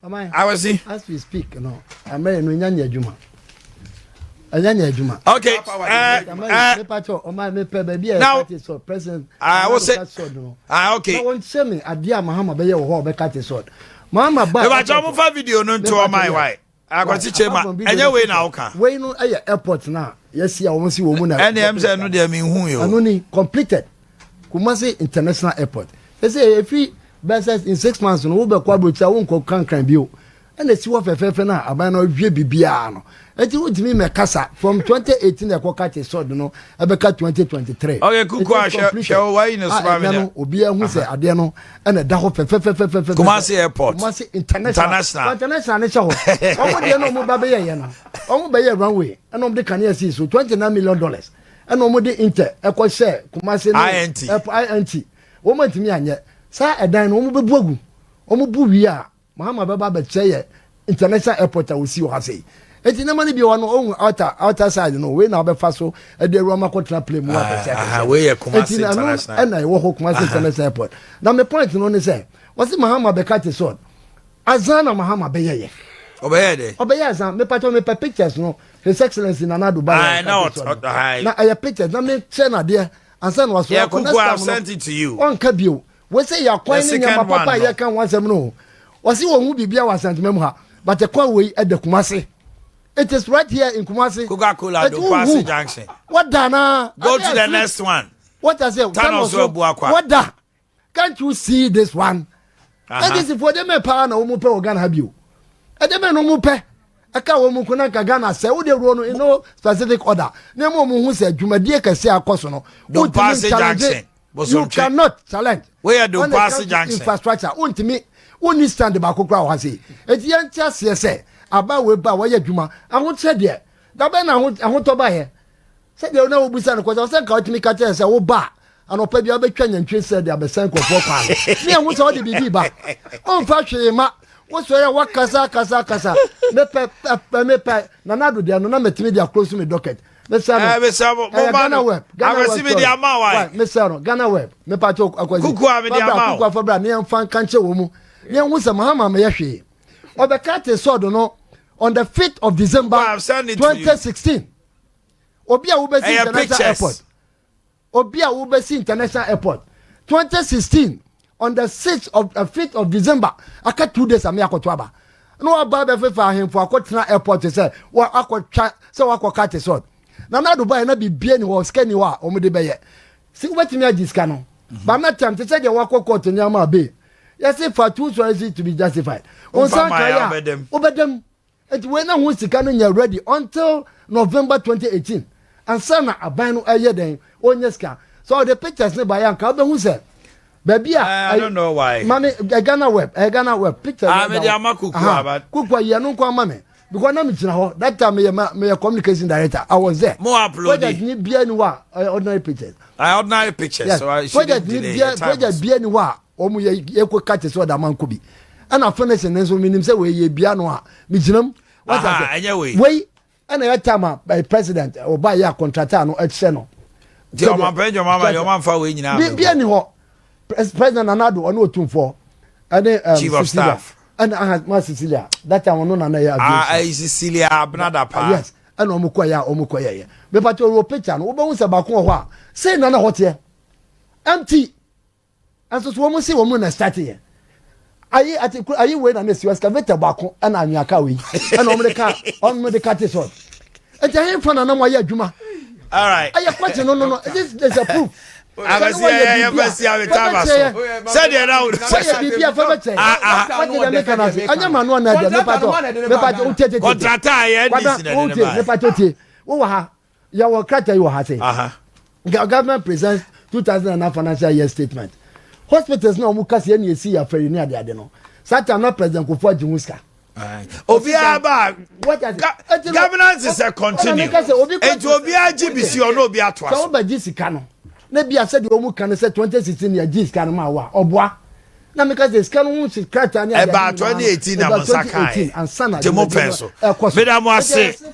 I was see. As we speak, no, I'm ready to Nyanya Juma. Anyanya Juma. Okay. Now, President. I was say. Okay. I want to say me, Adia Mahama Bay or Becati sword. Mama, but I don't video no to my wife. I got to check my anyway now. Way no airport now. Yes, I want to see woman. And I'm saying, no, they mean who you only completed Kumasi International Airport. They say if we versus in 6 months, no Uber Quabucha won't go can view. And let's see what a now, a man of Bibiano. And you would me casa from 2018, a Quacati sword, no, a Becca 2023. Okay, Kukwa, show why in a swam, Obia who say Adeno, and a Daho Kumasi Airport. Kumasi International. International. Oh, you know, Mobabaya, oh, by a runway, and on the Kanye seas, so $29 million. And no more the Inter, a quite share, Kumasi INT. Woman to me, and yet, Sir, a dine, Omubu, Omubuia, Mahama Baba Chair, International Airport, I will see what I say. It's in the money be on own outer side, you know, when I'll be fast so at the Roma Cotra play more. Way a Kumasi International. And I walk Kumasi International Airport. Now, my point to only say, what's the Mahama Becati sword? Azana Mahama Beye. Obey, me pattern me pictures, no, His Excellency Nanadu Bay. I know, now I have pictures, now me Chena dear, and son was I've sent it to you. On Cabio, we say you're quite your papa, you can once no. Was he won't be Biawa Saint Memoha, but a call way at the Kumasi. It is right here in Kumasi. Coca-Cola, Kumasi Junction. What Dana? Go to the next one. What I say? What da? Can't you see this one? And this is for them a power no more organ have you. And them no more pay. I can't woman Ghana say, oh, they run in no specific order. No more who said, Jumadia can say a cosono. Don't pass the junction. You cannot challenge. Where do pass the junction? Infrastructure. Won't me. Only stand the back of crowd. It's young just say. About we ba why Juma. I won't say there. That ben I want to buy here. Said they know we send because I was saying to me catch and say, oh, ba. And I'll pay you a bit and train said they are the same for 4 pounds. Me, I want all the baby back. On factory, ma. What's where what casa. Mepe, Nanado, they are no number to me, they are close to me docket. Ghana Web. Ghana Web. Miss Ghana Web. Me pato Kukua for brand near fan cancer woman. Near Wissa Mahama Mayashi. Or the cat is so no on the 5th of December 2016. Obia Ubesi International Airport. Obia Ubesi International Airport. 2016 on the 5th of December. I cut 2 days. I'm Yakotwaba. No about the for him for a Kotna Airport to say, well, I could chat so I could cut his sword. Now, not to buy and be bien or scanny wa or Mudibaye. See what you this canon. But I'm not tempted to say the Wako Court in Yama Bay. Yes, if for 2 choices to be justified. On Sankaya, over them. It when I was to canon you're ready until November 2018. And Sana Abano Ayeden, Onyeska. So the pictures by Yanka, who said, Baby, I don't know why. Mammy, Ghana Web, pictures. I'm a Yamaku, Kukwa Yanunko Mammy. Because I'm that time, my communication director, I was there. More uploaded. Need be anywhere, ordinary pictures. Ordinary pictures, so I should be anywhere. Omu ye ko catch so da man ko bi ana finish ne so minim say we ye bia no a mi ginam what we ana ya tama by president oba ya contractor no ehye no je o man penjo mama yo man fa we nyina bia ni ho president Nanado ono otumfo ane chief of staff ana ma Cecilia that time no na ya Cecilia Abnada pa yes ana omuko ya me pa to ro picture no wo be hu se ba ko ho a say na hote empty. And so woman say woman na start here. Are you waiting on this excavator back and anyaka we and on the cat is on. And I hear from an amaya juma. All right. I question no. This is a proof. I see how it was. Said it out. Government presents 2009 financial year statement. Hospitals no mukasi any see ya feri ni ade no. Satan na president Kufuor Jimuska. Obiaba governance is a continue. And to Obia GBC or no be atwa. So ba GC no. Na bia said the omu kan say 2016 ya GC kan ma wa obwa. Na because the scan won se krata ni about 2018 na Monsaka. And sana. Demo peso. Medamo ase.